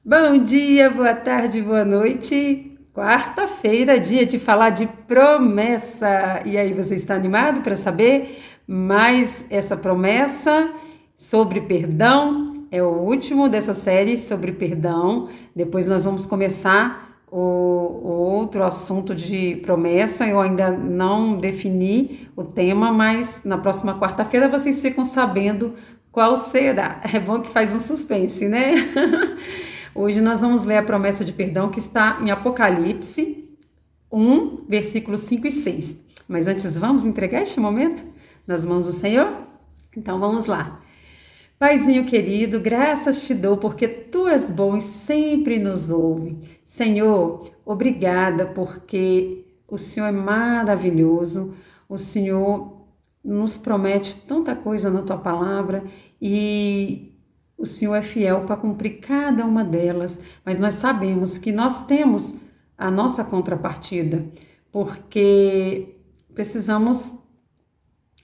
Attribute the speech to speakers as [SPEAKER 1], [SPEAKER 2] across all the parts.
[SPEAKER 1] Bom dia, boa tarde, boa noite. Quarta-feira, dia de falar de promessa. E aí, você está animado para saber mais essa promessa sobre perdão? É o último dessa série sobre perdão. Depois nós vamos começar o outro assunto de promessa. Eu ainda não defini o tema, mas na próxima quarta-feira vocês ficam sabendo qual será. É bom que faz um suspense, né? Hoje nós vamos ler a promessa de perdão que está em Apocalipse 1, versículos 5 e 6. Mas antes, vamos entregar este momento nas mãos do Senhor? Então vamos lá. Paizinho querido, graças te dou porque tu és bom e sempre nos ouve. Senhor, obrigada porque o Senhor é maravilhoso, o Senhor nos promete tanta coisa na tua palavra e o Senhor é fiel para cumprir cada uma delas, mas nós sabemos que nós temos a nossa contrapartida, porque precisamos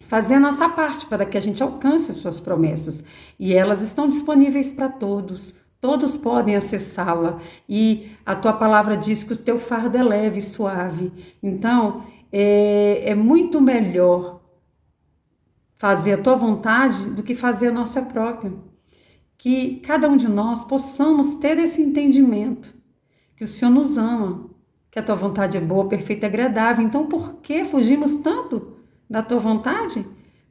[SPEAKER 1] fazer a nossa parte para que a gente alcance as suas promessas. E elas estão disponíveis para todos. Todos podem acessá-la. E a tua palavra diz que o teu fardo é leve e suave. Então, é muito melhor fazer a tua vontade do que fazer a nossa própria. Que cada um de nós possamos ter esse entendimento, que o Senhor nos ama, que a tua vontade é boa, perfeita e agradável. Então, por que fugimos tanto da tua vontade?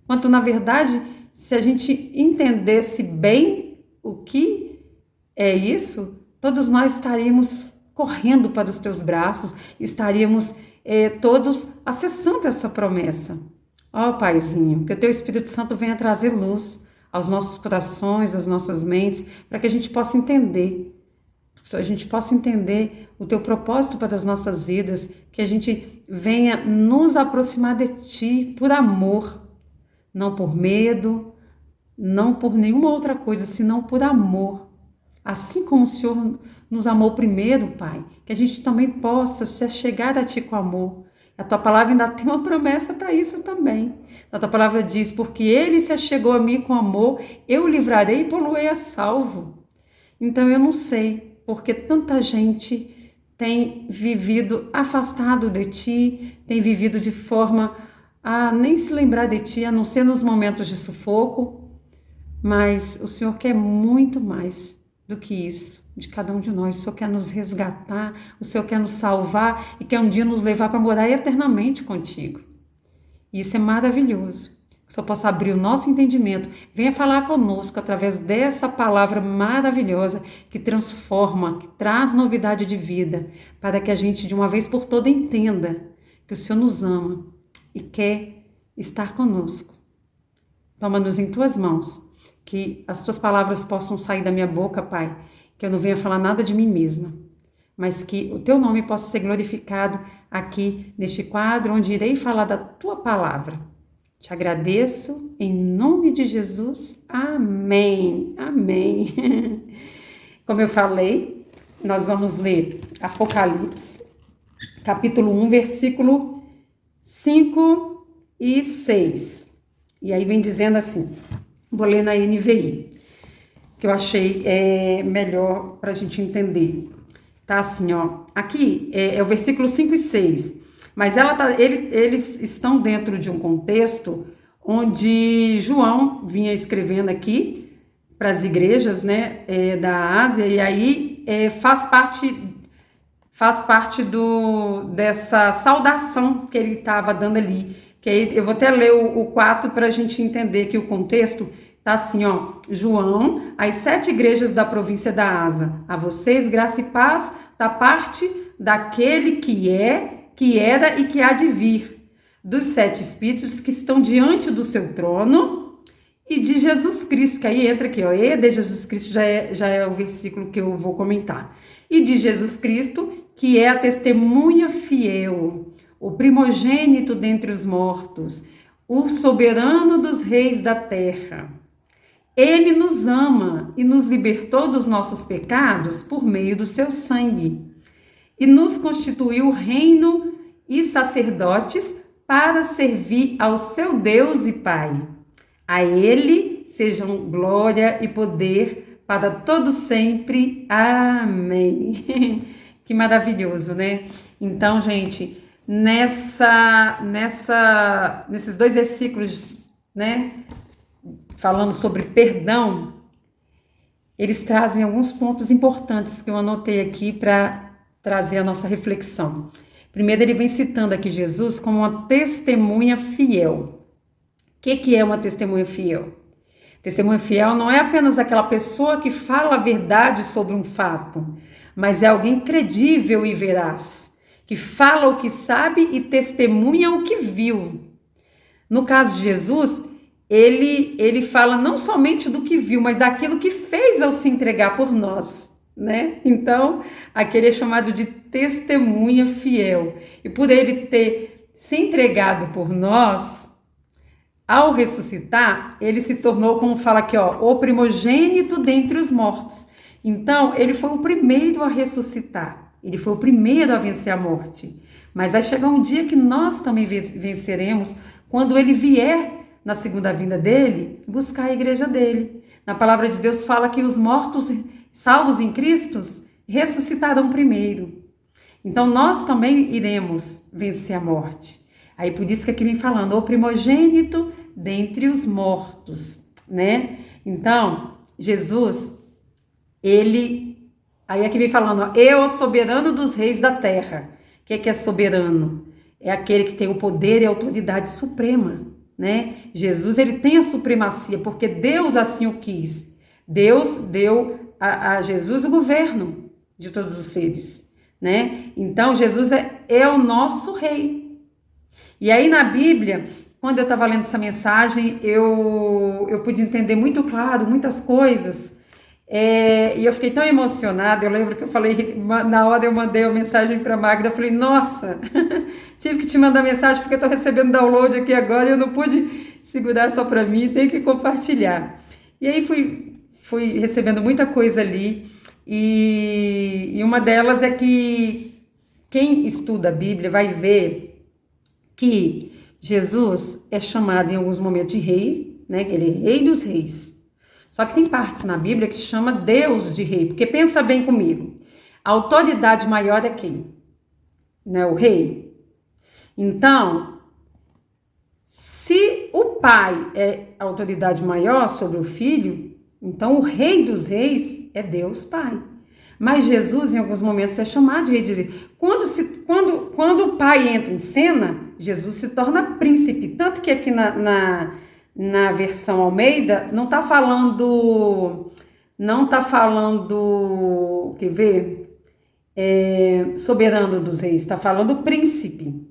[SPEAKER 1] Quanto, na verdade, se a gente entendesse bem o que é isso, todos nós estaríamos correndo para os teus braços, estaríamos todos acessando essa promessa. Ó Paizinho, que o teu Espírito Santo venha trazer luz aos nossos corações, às nossas mentes, para que a gente possa entender, o teu propósito para as nossas vidas, que a gente venha nos aproximar de ti por amor, não por medo, não por nenhuma outra coisa, senão por amor. Assim como o Senhor nos amou primeiro, Pai, que a gente também possa se chegar a ti com amor. A tua palavra ainda tem uma promessa para isso também. A tua palavra diz, porque ele se achegou a mim com amor, eu o livrarei e pô-lo-ei a salvo. Então eu não sei porque tanta gente tem vivido afastado de ti, tem vivido de forma a nem se lembrar de ti, a não ser nos momentos de sufoco, mas o Senhor quer muito mais do que isso, de cada um de nós. O Senhor quer nos resgatar, o Senhor quer nos salvar e quer um dia nos levar para morar eternamente contigo. E isso é maravilhoso. Que o Senhor possa abrir o nosso entendimento. Venha falar conosco através dessa palavra maravilhosa que transforma, que traz novidade de vida, para que a gente de uma vez por toda entenda que o Senhor nos ama e quer estar conosco. Toma-nos em tuas mãos. Que as tuas palavras possam sair da minha boca, Pai, que eu não venha falar nada de mim mesma, mas que o teu nome possa ser glorificado aqui neste quadro, onde irei falar da tua palavra. Te agradeço, em nome de Jesus, amém, amém. Como eu falei, nós vamos ler Apocalipse, capítulo 1, versículo 5 e 6. E aí vem dizendo assim... Vou ler na NVI, que eu achei melhor para a gente entender. Tá assim, ó. Aqui é o versículo 5 e 6. Mas eles estão dentro de um contexto onde João vinha escrevendo aqui para as igrejas, né, da Ásia, e aí faz parte dessa saudação que ele estava dando ali. Que aí, eu vou até ler o 4 para a gente entender que o contexto tá assim, ó. João, às 7 igrejas da província da Ásia, a vocês graça e paz da parte daquele que era e que há de vir, dos 7 espíritos que estão diante do seu trono e de Jesus Cristo, que aí entra aqui, ó, e de Jesus Cristo já é o versículo que eu vou comentar. E de Jesus Cristo, que é a testemunha fiel, o primogênito dentre os mortos, o soberano dos reis da terra. Ele nos ama e nos libertou dos nossos pecados por meio do seu sangue e nos constituiu reino e sacerdotes para servir ao seu Deus e Pai. A ele sejam glória e poder para todos sempre. Amém. Que maravilhoso, né? Então, gente, nesses 2 versículos, né, falando sobre perdão, eles trazem alguns pontos importantes que eu anotei aqui para trazer a nossa reflexão. Primeiro, ele vem citando aqui Jesus como uma testemunha fiel. O que é uma testemunha fiel? Testemunha fiel não é apenas aquela pessoa que fala a verdade sobre um fato, mas é alguém credível e veraz, que fala o que sabe e testemunha o que viu. No caso de Jesus, ele fala não somente do que viu, mas daquilo que fez ao se entregar por nós, né? Então, aquele é chamado de testemunha fiel. E por ele ter se entregado por nós, ao ressuscitar, ele se tornou, como fala aqui, ó, o primogênito dentre os mortos. Então, ele foi o primeiro a ressuscitar. Ele foi o primeiro a vencer a morte. Mas vai chegar um dia que nós também venceremos, quando ele vier na segunda vinda dele, buscar a igreja dele. Na palavra de Deus fala que os mortos salvos em Cristo ressuscitarão primeiro. Então, nós também iremos vencer a morte. Aí por isso que aqui vem falando, o primogênito dentre os mortos, né? Então, Jesus, aí aqui vem falando, ó, eu, soberano dos reis da terra. O que é soberano? É aquele que tem o poder e a autoridade suprema, né? Jesus, ele tem a supremacia, porque Deus assim o quis. Deus deu a Jesus o governo de todos os seres, né? Então, Jesus é o nosso rei. E aí na Bíblia, quando eu estava lendo essa mensagem, eu pude entender muito claro muitas coisas, e eu fiquei tão emocionada. Eu lembro que eu falei, na hora eu mandei uma mensagem para a Magda, eu falei, nossa, tive que te mandar mensagem porque eu estou recebendo download aqui agora e eu não pude segurar só para mim, tenho que compartilhar. E aí fui recebendo muita coisa ali, e uma delas é que quem estuda a Bíblia vai ver que Jesus é chamado em alguns momentos de rei, né? Ele é rei dos reis. Só que tem partes na Bíblia que chama Deus de rei, porque pensa bem comigo, a autoridade maior é quem? Né? O rei. Então, se o pai é a autoridade maior sobre o filho, então o rei dos reis é Deus Pai. Mas Jesus, em alguns momentos, é chamado de rei dos reis. Quando o pai entra em cena, Jesus se torna príncipe. Tanto que aqui na versão Almeida, não está falando, quer ver? Soberano dos reis, está falando príncipe.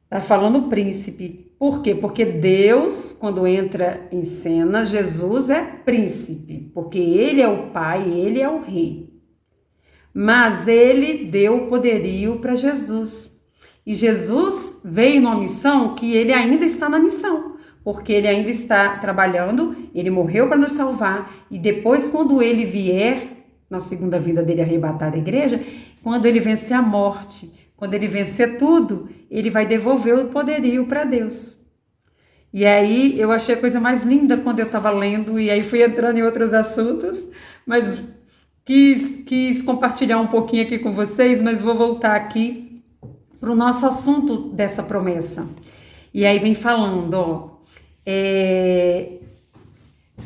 [SPEAKER 1] Está falando príncipe. Por quê? Porque Deus, quando entra em cena, Jesus é príncipe, porque ele é o pai, ele é o rei. Mas ele deu o poderio para Jesus. E Jesus veio numa missão que ele ainda está na missão, porque ele ainda está trabalhando, ele morreu para nos salvar, e depois, quando ele vier, na segunda vinda dele arrebatar a igreja, quando ele vencer a morte, quando ele vencer tudo, ele vai devolver o poderio para Deus. E aí eu achei a coisa mais linda quando eu estava lendo, e aí fui entrando em outros assuntos, mas quis compartilhar um pouquinho aqui com vocês, mas vou voltar aqui para o nosso assunto dessa promessa. E aí vem falando, ó,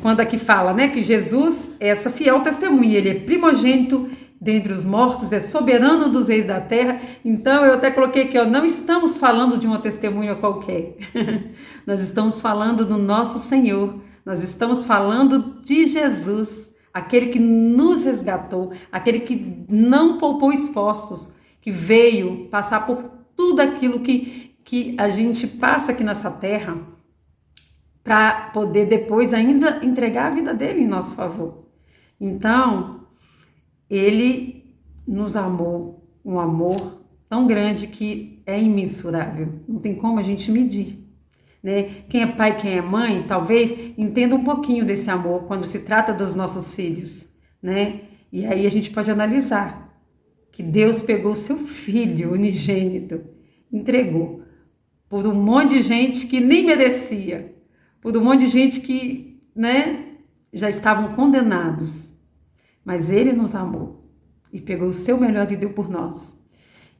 [SPEAKER 1] quando aqui fala, né, que Jesus é essa fiel testemunha, ele é primogênito dentre os mortos, é soberano dos reis da terra. Então eu até coloquei aqui, ó, não estamos falando de uma testemunha qualquer, nós estamos falando do nosso Senhor, nós estamos falando de Jesus, aquele que nos resgatou, aquele que não poupou esforços, que veio passar por tudo aquilo que a gente passa aqui nessa terra, para poder depois ainda entregar a vida dele em nosso favor. Então, ele nos amou, um amor tão grande que é imensurável, não tem como a gente medir. Né? Quem é pai, quem é mãe, talvez entenda um pouquinho desse amor quando se trata dos nossos filhos, né? E aí a gente pode analisar que Deus pegou o seu filho unigênito, entregou por um monte de gente que nem merecia, por um monte de gente que, né, já estavam condenados, mas Ele nos amou e pegou o seu melhor e deu por nós.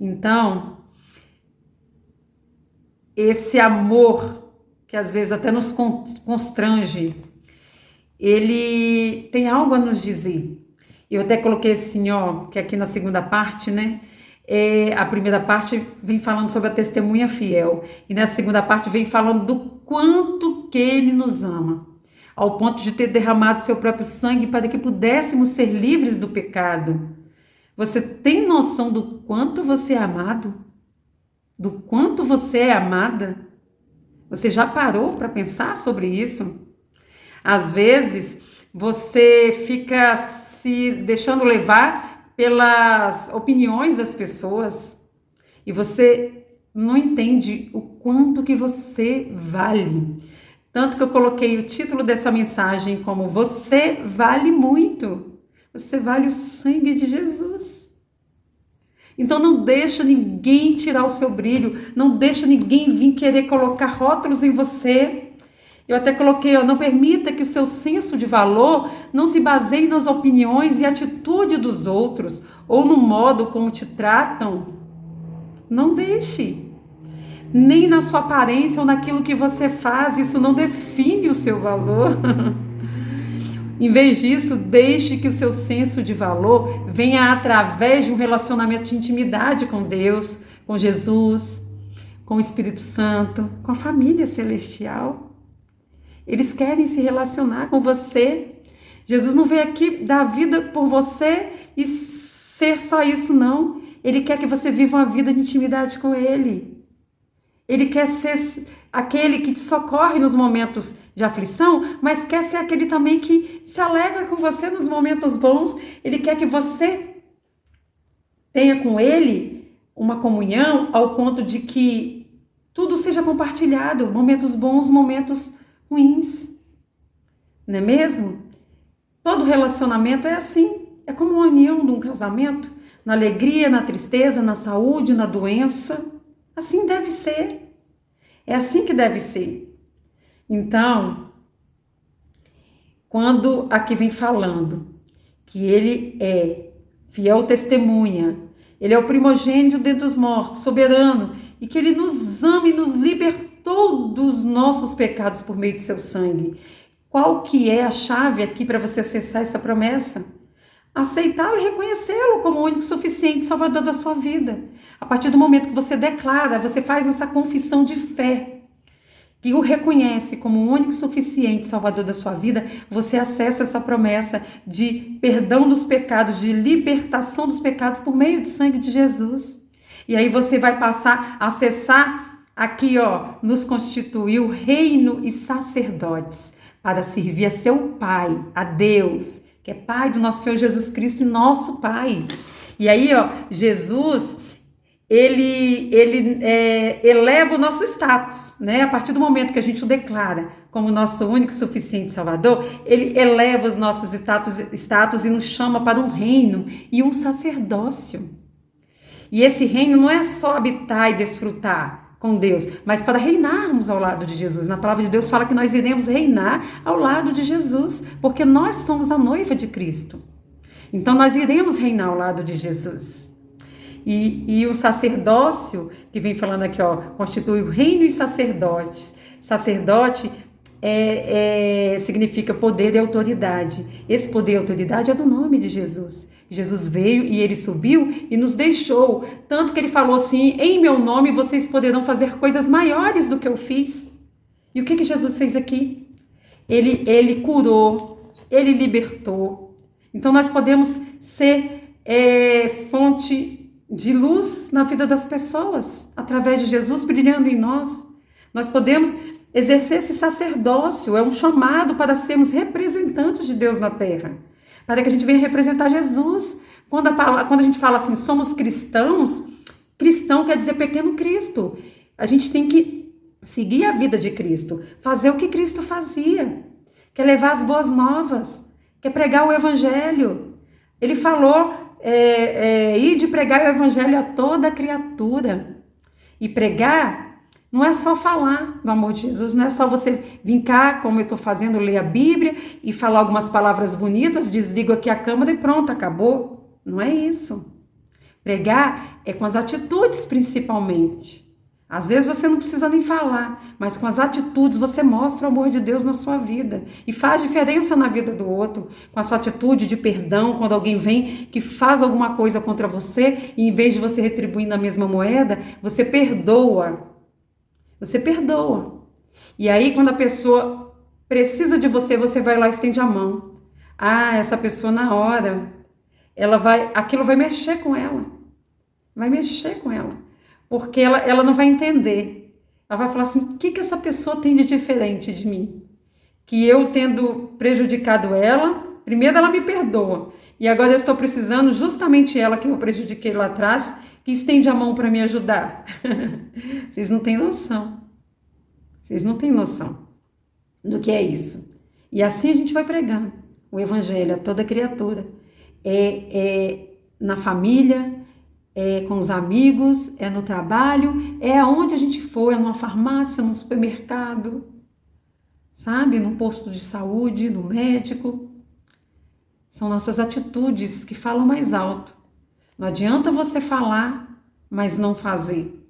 [SPEAKER 1] Então, esse amor que às vezes até nos constrange, ele tem algo a nos dizer. Eu até coloquei assim, ó, que aqui na segunda parte, né? A primeira parte vem falando sobre a testemunha fiel, e na segunda parte vem falando do quanto que Ele nos ama, ao ponto de ter derramado seu próprio sangue para que pudéssemos ser livres do pecado. Você tem noção do quanto você é amado? Do quanto você é amada? Você já parou para pensar sobre isso? Às vezes, você fica se deixando levar pelas opiniões das pessoas e você não entende o quanto que você vale. Tanto que eu coloquei o título dessa mensagem como Você vale muito. Você vale o sangue de Jesus. Então não deixa ninguém tirar o seu brilho, não deixa ninguém vir querer colocar rótulos em você. Eu até coloquei, ó, não permita que o seu senso de valor não se baseie nas opiniões e atitude dos outros, ou no modo como te tratam. Não deixe. Nem na sua aparência ou naquilo que você faz, isso não define o seu valor. Em vez disso, deixe que o seu senso de valor venha através de um relacionamento de intimidade com Deus, com Jesus, com o Espírito Santo, com a família celestial. Eles querem se relacionar com você. Jesus não veio aqui dar vida por você e ser só isso, não. Ele quer que você viva uma vida de intimidade com Ele. Ele quer ser aquele que te socorre nos momentos de aflição, mas quer ser aquele também que se alegra com você nos momentos bons. Ele quer que você tenha com Ele uma comunhão ao ponto de que tudo seja compartilhado, momentos bons, momentos ruins. Não é mesmo? Todo relacionamento é assim, é como uma união de um casamento, na alegria, na tristeza, na saúde, na doença. Assim deve ser. É assim que deve ser. Então, quando aqui vem falando que Ele é fiel testemunha, Ele é o primogênito dentre os mortos, soberano, e que Ele nos ama e nos libertou dos nossos pecados por meio de seu sangue. Qual que é a chave aqui para você acessar essa promessa? Aceitá-lo e reconhecê-lo como o único suficiente Salvador da sua vida. A partir do momento que você declara, você faz essa confissão de fé, que o reconhece como o único suficiente Salvador da sua vida, você acessa essa promessa de perdão dos pecados, de libertação dos pecados por meio do sangue de Jesus. E aí você vai passar a acessar aqui, ó, nos constituiu reino e sacerdotes para servir a seu Pai, a Deus, que é Pai do nosso Senhor Jesus Cristo e nosso Pai. E aí, ó, Jesus, ele eleva o nosso status, né? A partir do momento que a gente o declara como nosso único e suficiente Salvador, ele eleva os nossos status e nos chama para um reino e um sacerdócio. E esse reino não é só habitar e desfrutar com Deus, mas para reinarmos ao lado de Jesus. Na palavra de Deus fala que nós iremos reinar ao lado de Jesus, porque nós somos a noiva de Cristo. Então nós iremos reinar ao lado de Jesus. E o sacerdócio, que vem falando aqui, ó, constitui o reino e sacerdotes. Sacerdote significa poder e autoridade. Esse poder e autoridade é do nome de Jesus. Jesus veio e Ele subiu e nos deixou. Tanto que Ele falou assim, em meu nome vocês poderão fazer coisas maiores do que eu fiz. E o que Jesus fez aqui? Ele curou, Ele libertou. Então nós podemos ser fonte de luz na vida das pessoas, através de Jesus brilhando em nós. Nós podemos exercer esse sacerdócio, é um chamado para sermos representantes de Deus na terra, para que a gente venha representar Jesus. Quando a gente fala assim, somos cristãos, cristão quer dizer pequeno Cristo. A gente tem que seguir a vida de Cristo, fazer o que Cristo fazia, quer levar as boas novas, quer pregar o evangelho. Ele falou, ir de pregar o evangelho a toda criatura. E pregar Não é só falar do amor de Jesus, não é só você vir cá, como eu estou fazendo, ler a Bíblia e falar algumas palavras bonitas, desligo aqui a câmera e pronto, acabou. Não é isso. Pregar é com as atitudes principalmente. Às vezes você não precisa nem falar, mas com as atitudes você mostra o amor de Deus na sua vida e faz diferença na vida do outro, com a sua atitude de perdão, quando alguém vem que faz alguma coisa contra você e em vez de você retribuir na mesma moeda, você perdoa. Você perdoa. E aí quando a pessoa precisa de você, você vai lá e estende a mão. Ah, essa pessoa na hora, aquilo vai mexer com ela. Vai mexer com ela. Porque ela não vai entender. Ela vai falar assim, o que essa pessoa tem de diferente de mim? Que eu tendo prejudicado ela, primeiro ela me perdoa. E agora eu estou precisando, justamente ela que eu prejudiquei lá atrás, que estende a mão para me ajudar. Vocês não têm noção. Vocês não têm noção do que é isso. E assim a gente vai pregando o evangelho a toda criatura. Na família, com os amigos, no trabalho, aonde a gente for, numa farmácia, num supermercado, sabe? Num posto de saúde, no médico. São nossas atitudes que falam mais alto. Não adianta você falar, mas não fazer.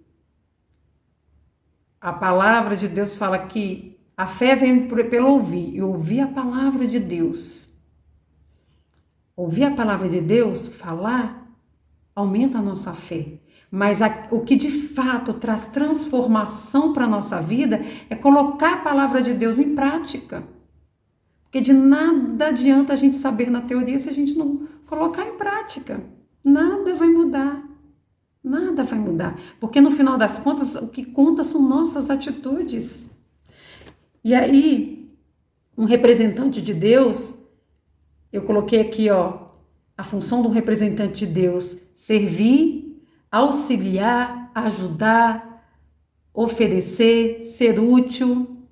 [SPEAKER 1] A palavra de Deus fala que a fé vem pelo ouvir, e ouvir a palavra de Deus. Ouvir a palavra de Deus, falar, aumenta a nossa fé. Mas o que de fato traz transformação para a nossa vida é colocar a palavra de Deus em prática. Porque de nada adianta a gente saber na teoria se a gente não colocar em prática. Nada vai mudar. Nada vai mudar. Porque no final das contas, o que conta são nossas atitudes. E aí, um representante de Deus, eu coloquei aqui, a função de um representante de Deus: servir, auxiliar, ajudar, oferecer, ser útil,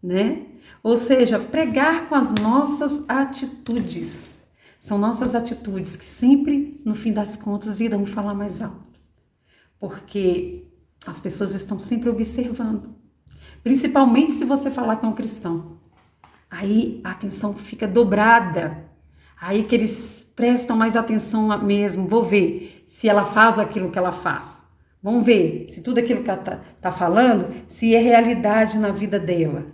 [SPEAKER 1] né? Ou seja, pregar com as nossas atitudes. São nossas atitudes que sempre, no fim das contas, irão falar mais alto. Porque as pessoas estão sempre observando. Principalmente se você falar que é um cristão. Aí a atenção fica dobrada. Aí que eles prestam mais atenção mesmo. Vou ver se ela faz aquilo que ela faz. Vamos ver se tudo aquilo que ela tá falando, se é realidade na vida dela.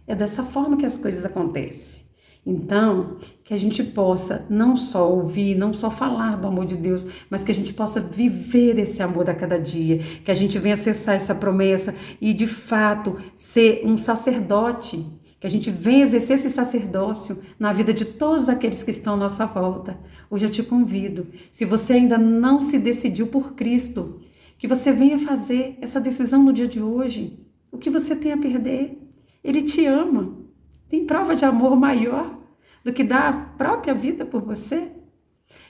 [SPEAKER 1] É dessa forma que as coisas acontecem. Então, que a gente possa não só ouvir, não só falar do amor de Deus, mas que a gente possa viver esse amor a cada dia, que a gente venha acessar essa promessa e, de fato, ser um sacerdote, que a gente venha exercer esse sacerdócio na vida de todos aqueles que estão à nossa volta. Hoje eu te convido, se você ainda não se decidiu por Cristo, que você venha fazer essa decisão no dia de hoje. O que você tem a perder? Ele te ama. Tem prova de amor maior do que dar a própria vida por você?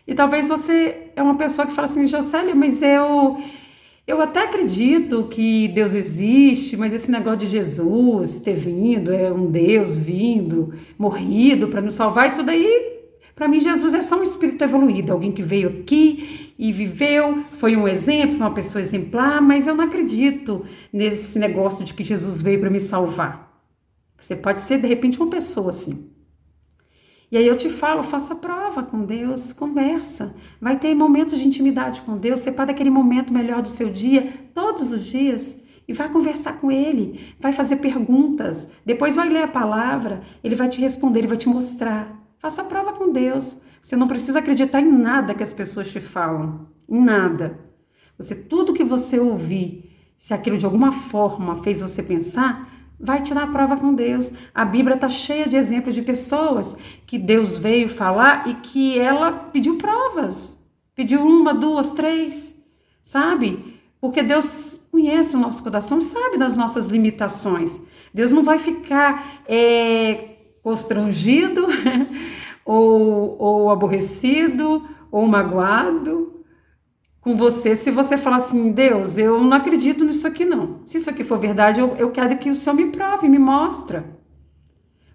[SPEAKER 1] E talvez você é uma pessoa que fala assim, Jocélia, mas eu até acredito que Deus existe, mas esse negócio de Jesus ter vindo, é um Deus vindo, morrido para nos salvar, isso daí, para mim, Jesus é só um espírito evoluído, alguém que veio aqui e viveu, foi um exemplo, uma pessoa exemplar, mas eu não acredito nesse negócio de que Jesus veio para me salvar. Você pode ser, de repente, uma pessoa assim. E aí eu te falo, faça prova com Deus, conversa. Vai ter momentos de intimidade com Deus, separa aquele momento melhor do seu dia, todos os dias, e vai conversar com Ele, vai fazer perguntas, depois vai ler a palavra, Ele vai te responder, Ele vai te mostrar. Faça prova com Deus. Você não precisa acreditar em nada que as pessoas te falam, em nada. Tudo que você ouvir, se aquilo de alguma forma fez você pensar, vai tirar a prova com Deus. A Bíblia está cheia de exemplos de pessoas que Deus veio falar e que ela pediu provas. Pediu 1, 2, 3, sabe? Porque Deus conhece o nosso coração e sabe das nossas limitações. Deus não vai ficar constrangido ou aborrecido ou magoado com você, se você falar assim, Deus, eu não acredito nisso aqui não. Se isso aqui for verdade, eu quero que o Senhor me prove, me mostra.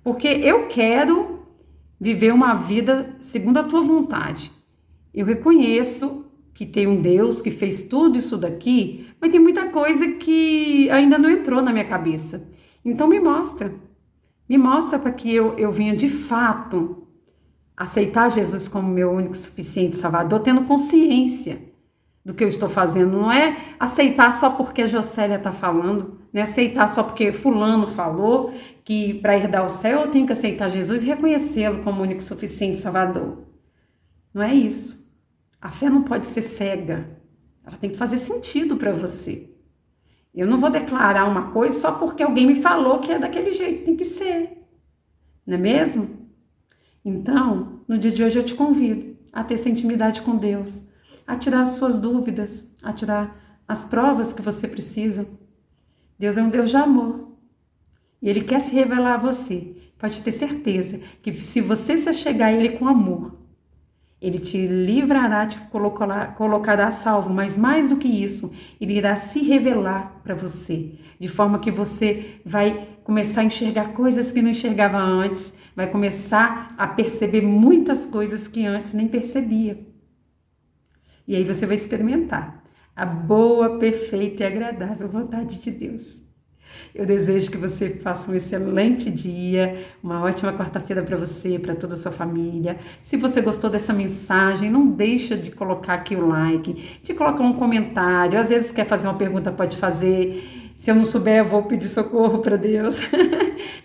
[SPEAKER 1] Porque eu quero viver uma vida segundo a tua vontade. Eu reconheço que tem um Deus que fez tudo isso daqui, mas tem muita coisa que ainda não entrou na minha cabeça. Então me mostra para que eu venha de fato aceitar Jesus como meu único, suficiente Salvador, tendo consciência do que eu estou fazendo. Não é aceitar só porque a Josélia está falando, não é aceitar só porque fulano falou que para herdar o céu eu tenho que aceitar Jesus e reconhecê-lo como único, suficiente Salvador. Não é isso. A fé não pode ser cega. Ela tem que fazer sentido para você. Eu não vou declarar uma coisa só porque alguém me falou que é daquele jeito, tem que ser. Não é mesmo? Então, no dia de hoje eu te convido a ter essa intimidade com Deus, a tirar as suas dúvidas, a tirar as provas que você precisa. Deus é um Deus de amor e Ele quer se revelar a você. Pode ter certeza que se você se achegar a Ele com amor, Ele te livrará, te colocará a salvo, mas mais do que isso, Ele irá se revelar para você, de forma que você vai começar a enxergar coisas que não enxergava antes, vai começar a perceber muitas coisas que antes nem percebia. E aí você vai experimentar a boa, perfeita e agradável vontade de Deus. Eu desejo que você faça um excelente dia, uma ótima quarta-feira para você, para toda a sua família. Se você gostou dessa mensagem, não deixa de colocar aqui o like, de colocar um comentário. Às vezes quer fazer uma pergunta, pode fazer. Se eu não souber, eu vou pedir socorro para Deus.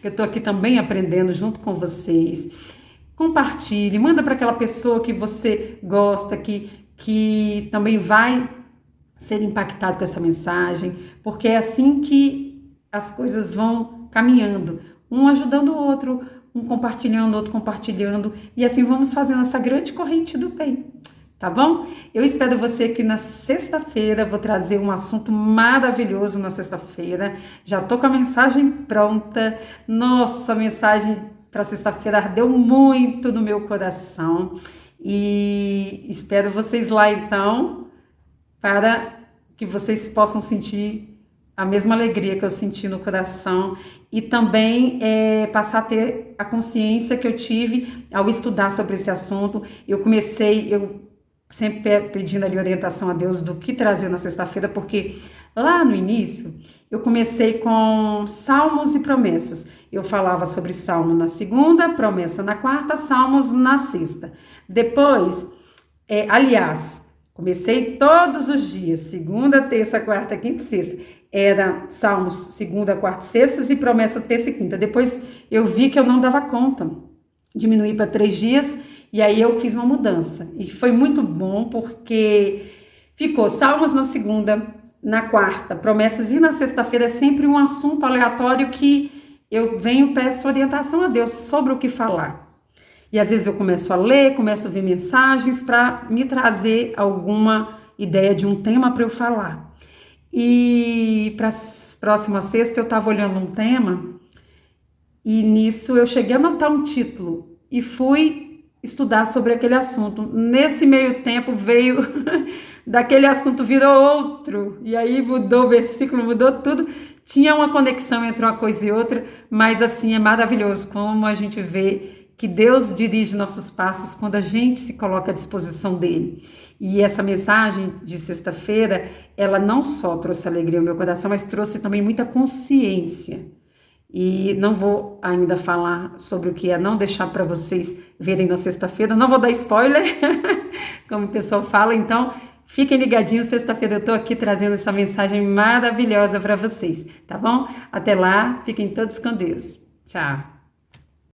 [SPEAKER 1] Eu estou aqui também aprendendo junto com vocês. Compartilhe, manda para aquela pessoa que você gosta, que também vai ser impactado com essa mensagem, porque é assim que as coisas vão caminhando, um ajudando o outro, um compartilhando, outro compartilhando, e assim vamos fazendo essa grande corrente do bem, tá bom? Eu espero você aqui na sexta-feira, vou trazer um assunto maravilhoso na sexta-feira, já tô com a mensagem pronta. Nossa, a mensagem para sexta-feira ardeu muito no meu coração, e espero vocês lá então, para que vocês possam sentir a mesma alegria que eu senti no coração e também passar a ter a consciência que eu tive ao estudar sobre esse assunto. Eu sempre pedindo ali orientação a Deus do que trazer na sexta-feira, porque lá no início eu comecei com salmos e promessas. Eu falava sobre salmo na segunda, promessa na quarta, salmos na sexta. Depois, comecei todos os dias, segunda, terça, quarta, quinta e sexta. Era salmos segunda, quarta e sexta e promessas terça e quinta. Depois eu vi que eu não dava conta, diminuí para 3 dias e aí eu fiz uma mudança. E foi muito bom porque ficou salmos na segunda, na quarta, promessas e na sexta-feira é sempre um assunto aleatório que eu venho e peço orientação a Deus sobre o que falar. E às vezes eu começo a ler, começo a ver mensagens para me trazer alguma ideia de um tema para eu falar. E para a próxima sexta eu estava olhando um tema e nisso eu cheguei a anotar um título e fui estudar sobre aquele assunto. Nesse meio tempo veio, daquele assunto virou outro, e aí mudou o versículo, mudou tudo. Tinha uma conexão entre uma coisa e outra, mas assim é maravilhoso como a gente vê que Deus dirige nossos passos quando a gente se coloca à disposição dele. E essa mensagem de sexta-feira, ela não só trouxe alegria ao meu coração, mas trouxe também muita consciência. E não vou ainda falar sobre o que é, não deixar para vocês verem na sexta-feira, não vou dar spoiler, como o pessoal fala, então fiquem ligadinhos, sexta-feira eu estou aqui trazendo essa mensagem maravilhosa para vocês, tá bom? Até lá, fiquem todos com Deus. Tchau!